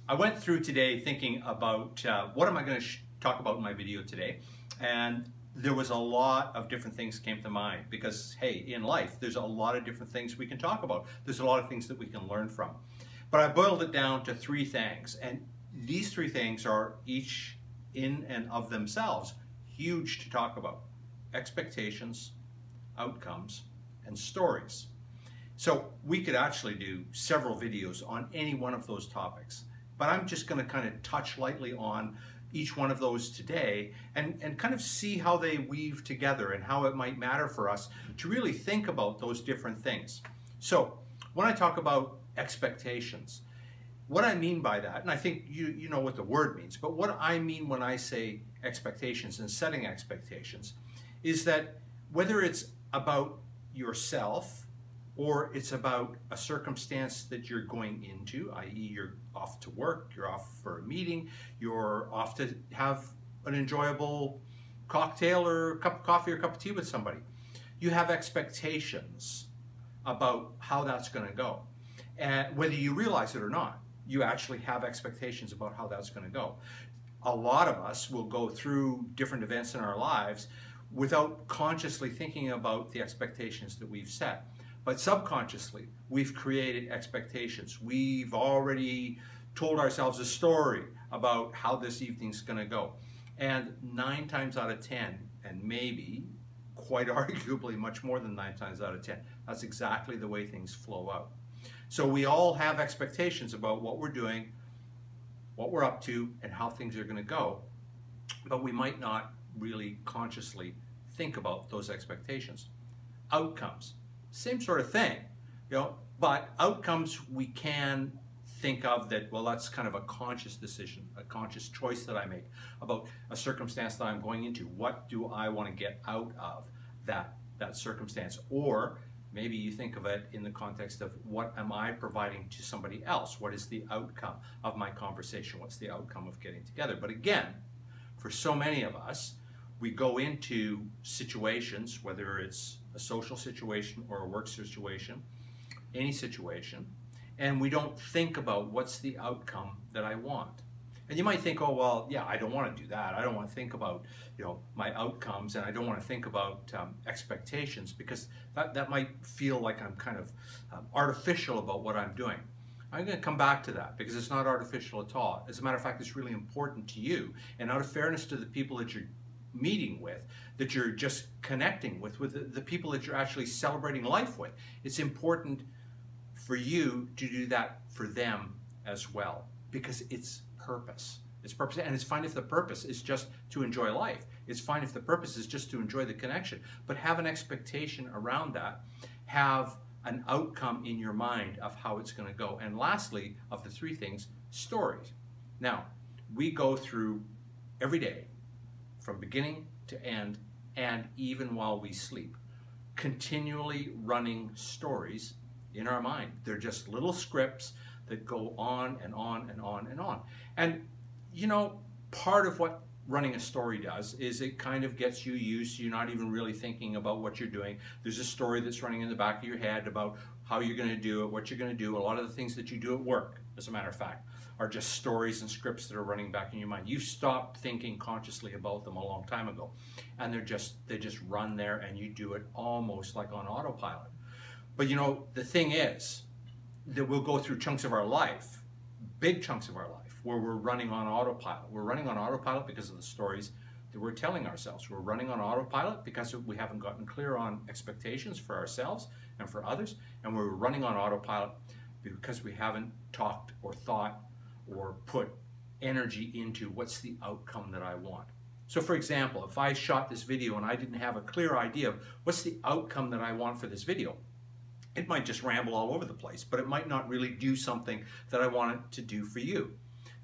I went through today thinking about what am I going to talk about in my video today, and there was a lot of different things came to mind because, hey, in life, there's a lot of different things we can talk about. There's a lot of things that we can learn from. But I boiled it down to three things, and these three things are each in and of themselves huge to talk about: expectations, outcomes, and stories. So we could actually do several videos on any one of those topics, but I'm just going to kind of touch lightly on each one of those today and kind of see how they weave together and how it might matter for us to really think about those different things. So when I talk about expectations, what I mean by that, and I think you know what the word means, but what I mean when I say expectations and setting expectations is that whether it's about yourself or it's about a circumstance that you're going into, i.e. you're off to work, you're off for a meeting, you're off to have an enjoyable cocktail or a cup of coffee or a cup of tea with somebody. You have expectations about how that's going to go. And whether you realize it or not, you actually have expectations about how that's going to go. A lot of us will go through different events in our lives without consciously thinking about the expectations that we've set. But subconsciously, we've created expectations. We've already told ourselves a story about how this evening's going to go. And 9 times out of 10, and maybe quite arguably much more than 9 times out of 10, that's exactly the way things flow out. So we all have expectations about what we're doing, what we're up to, and how things are going to go. But we might not really consciously think about those expectations. Outcomes. Same sort of thing, but outcomes we can think of that, well, that's kind of a conscious decision, a conscious choice that I make about a circumstance that I'm going into. What do I want to get out of that circumstance? Or maybe you think of it in the context of what am I providing to somebody else? What is the outcome of my conversation? What's the outcome of getting together? But again, for so many of us, we go into situations, whether it's a social situation or a work situation, any situation, and we don't think about what's the outcome that I want. And you might think, oh, well, yeah, I don't want to do that. I don't want to think about, my outcomes, and I don't want to think about expectations, because that might feel like I'm kind of artificial about what I'm doing. I'm going to come back to that because it's not artificial at all. As a matter of fact, it's really important to you, and out of fairness to the people that you're meeting with, that you're just connecting with the people that you're actually celebrating life with. It's important for you to do that for them as well, because it's purpose. It's purpose, and it's fine if the purpose is just to enjoy life. It's fine if the purpose is just to enjoy the connection, but have an expectation around that. Have an outcome in your mind of how it's going to go. And lastly, of the three things, stories. Now, we go through every day, from beginning to end, and even while we sleep, continually running stories in our mind. They're just little scripts that go on and on and on and on. And part of what running a story does is it kind of gets you used to you not even really thinking about what you're doing. There's a story that's running in the back of your head about how you're going to do it, what you're going to do. A lot of the things that you do at work, as a matter of fact, are just stories and scripts that are running back in your mind. You've stopped thinking consciously about them a long time ago, and they just run there, and you do it almost like on autopilot. But the thing is that we'll go through chunks of our life, big chunks of our life, where we're running on autopilot. We're running on autopilot because of the stories that we're telling ourselves. We're running on autopilot because we haven't gotten clear on expectations for ourselves and for others, and we're running on autopilot because we haven't talked or thought or put energy into what's the outcome that I want. So for example, if I shot this video and I didn't have a clear idea of what's the outcome that I want for this video, it might just ramble all over the place, but it might not really do something that I want it to do for you.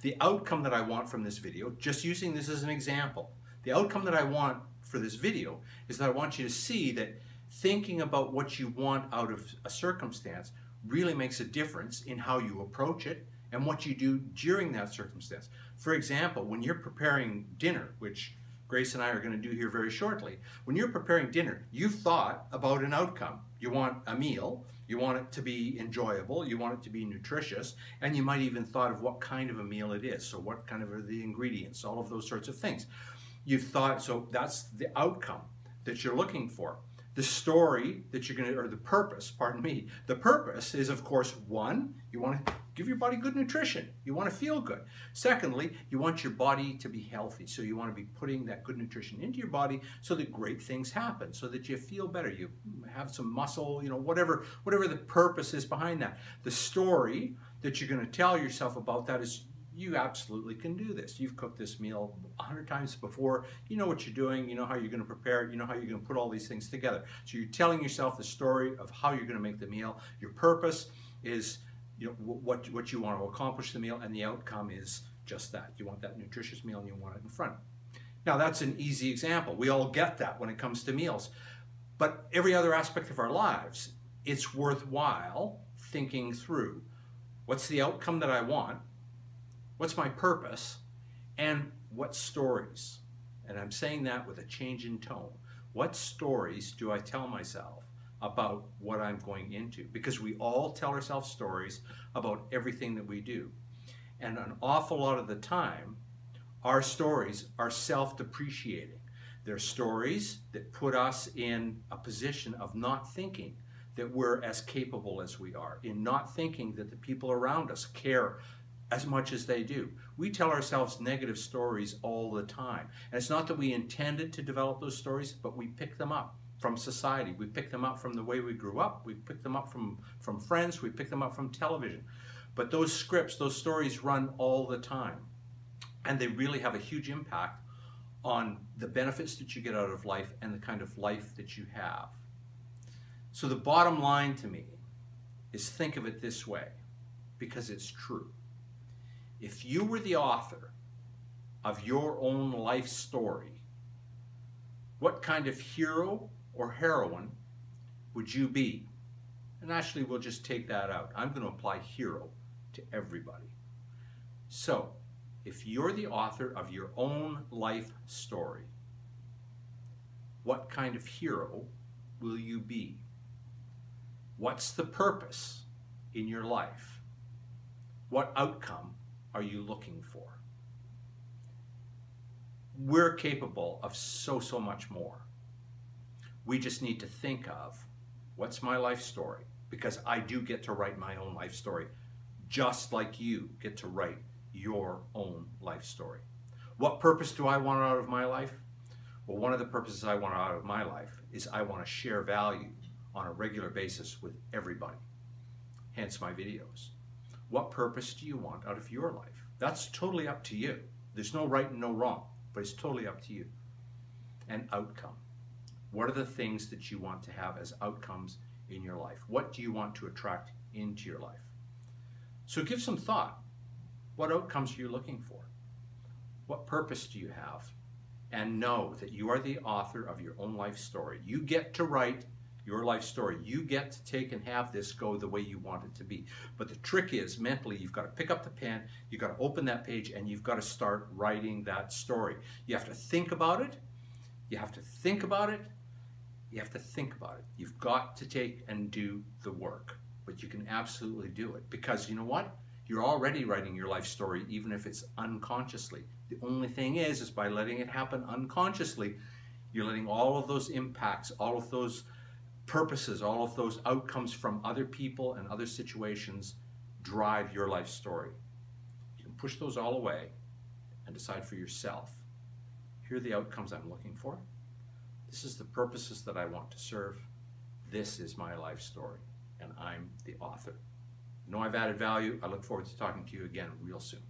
The outcome that I want from this video, just using this as an example, the outcome that I want for this video is that I want you to see that thinking about what you want out of a circumstance really makes a difference in how you approach it and what you do during that circumstance. For example, when you're preparing dinner, which Grace and I are going to do here very shortly, when you're preparing dinner, you've thought about an outcome. You want a meal, You want it to be enjoyable, you want it to be nutritious, and you might even thought of what kind of a meal it is. So what kind of are the ingredients, all of those sorts of things. You've thought, so that's the outcome that you're looking for. The story that you're going to, or the purpose, pardon me, the purpose is, of course, one, you want to give your body good nutrition. You want to feel good. Secondly, you want your body to be healthy. So you want to be putting that good nutrition into your body so that great things happen, so that you feel better, you have some muscle, you know, whatever the purpose is behind that. The story that you're going to tell yourself about that is, you absolutely can do this. You've cooked this meal 100 times before. You know what you're doing. You know how you're going to prepare it. You know how you're going to put all these things together. So you're telling yourself the story of how you're going to make the meal. Your purpose is, you know, what you want to accomplish the meal, and the outcome is just that. You want that nutritious meal and you want it in front. Now that's an easy example. We all get that when it comes to meals. But every other aspect of our lives, it's worthwhile thinking through, what's the outcome that I want? What's my purpose? And what stories? And I'm saying that with a change in tone. What stories do I tell myself about what I'm going into? Because we all tell ourselves stories about everything that we do. And an awful lot of the time, our stories are self-depreciating. They're stories that put us in a position of not thinking that we're as capable as we are, in not thinking that the people around us care as much as they do. We tell ourselves negative stories all the time. And it's not that we intended to develop those stories, but we pick them up from society. We pick them up from the way we grew up. We pick them up from friends. We pick them up from television. But those scripts, those stories run all the time. And they really have a huge impact on the benefits that you get out of life and the kind of life that you have. So the bottom line to me is, think of it this way, because it's true. If you were the author of your own life story, what kind of hero or heroine would you be? And actually, we'll just take that out. I'm going to apply hero to everybody. So, if you're the author of your own life story, what kind of hero will you be? What's the purpose in your life? What outcome are you looking for? We're capable of so much more. We just need to think of, what's my life story? Because I do get to write my own life story, just like you get to write your own life story. What purpose do I want out of my life? Well, one of the purposes I want out of my life is I want to share value on a regular basis with everybody, hence my videos. What purpose do you want out of your life? That's totally up to you. There's no right and no wrong, but it's totally up to you. And outcome. What are the things that you want to have as outcomes in your life? What do you want to attract into your life? So give some thought. What outcomes are you looking for? What purpose do you have? And know that you are the author of your own life story. You get to write your life story. You get to take and have this go the way you want it to be. But the trick is, mentally, you've got to pick up the pen, you've got to open that page, and you've got to start writing that story. You have to think about it. You have to think about it. You have to think about it. You've got to take and do the work. But you can absolutely do it. Because you know what? You're already writing your life story, even if it's unconsciously. The only thing is by letting it happen unconsciously, you're letting all of those impacts, all of those purposes, all of those outcomes from other people and other situations drive your life story. You can push those all away and decide for yourself. Here are the outcomes I'm looking for. This is the purposes that I want to serve. This is my life story, and I'm the author. I know I've added value. I look forward to talking to you again real soon.